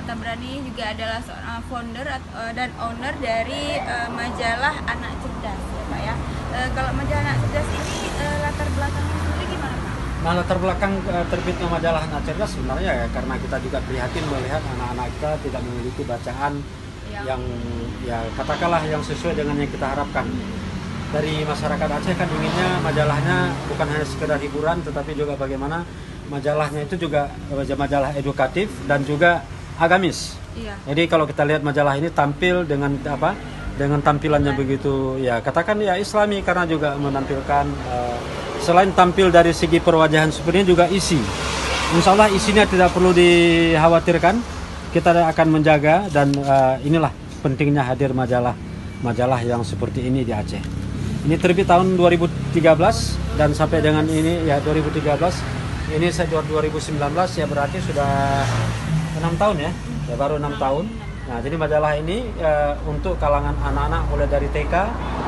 Tabrani juga adalah seorang founder dan owner dari majalah Anak Cerdas ya Pak ya. Kalau majalah Anak Cerdas ini latar belakangnya sendiri gimana Pak? Nah, latar belakang terbitnya majalah Anak Cerdas sebenarnya ya karena kita juga prihatin melihat anak-anak kita tidak memiliki bacaan yang ya katakanlah yang sesuai dengan yang kita harapkan. Dari masyarakat Aceh kan inginnya majalahnya bukan hanya sekedar hiburan tetapi juga bagaimana majalahnya itu juga majalah edukatif dan juga agamis. Iya. Jadi kalau kita lihat majalah ini tampil dengan apa? Dengan tampilannya begitu ya katakan ya Islami karena juga menampilkan selain tampil dari segi perwajahan sebenarnya juga isi. Insya Allah isinya tidak perlu dikhawatirkan. Kita akan menjaga dan inilah pentingnya hadir majalah yang seperti ini di Aceh. Ini terbit tahun 2013 dan sampai dengan ini ya 2013. Ini saya 2019 ya berarti sudah 6 tahun ya baru 6 tahun. Nah jadi majalah ini untuk kalangan anak-anak mulai dari TK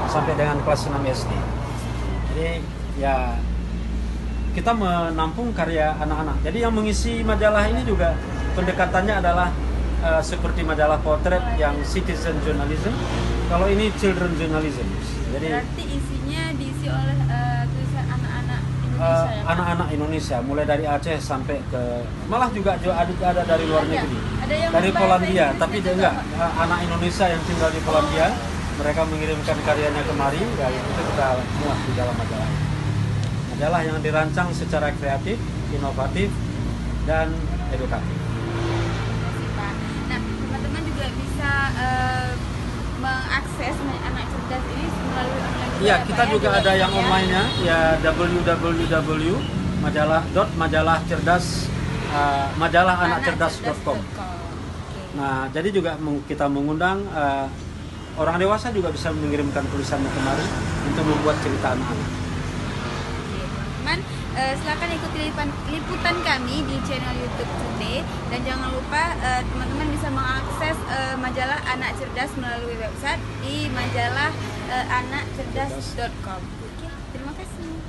sampai dengan kelas 6 SD. Jadi ya kita menampung karya anak-anak. Jadi yang mengisi majalah ini juga pendekatannya adalah seperti majalah potret yang citizen journalism. Kalau ini children journalism. Jadi berarti isinya diisi oleh tulisan anak-anak Indonesia ya? Anak-anak Indonesia mulai dari Aceh sampai ke malah juga ada dari luar negeri. Dari Polandia, tapi juga anak Indonesia yang tinggal di Polandia. Mereka mengirimkan karyanya kemari dan itu kita muat di dalam majalah. Majalah yang dirancang secara kreatif, inovatif, dan edukatif. Nah, teman-teman juga bisa mengakses Anak Cerdas ini melalui online. Iya, kita juga ada yang online-nya, ya majalahcerdas.com. Nah, jadi juga kita mengundang orang dewasa juga bisa mengirimkan tulisannya kemari untuk membuat cerita anak-anak. Teman, silakan ikuti liputan kami di channel YouTube Today dan jangan lupa teman-teman bisa mengakses majalah Anak Cerdas melalui website di majalah anakcerdas.com. Oke, terima kasih.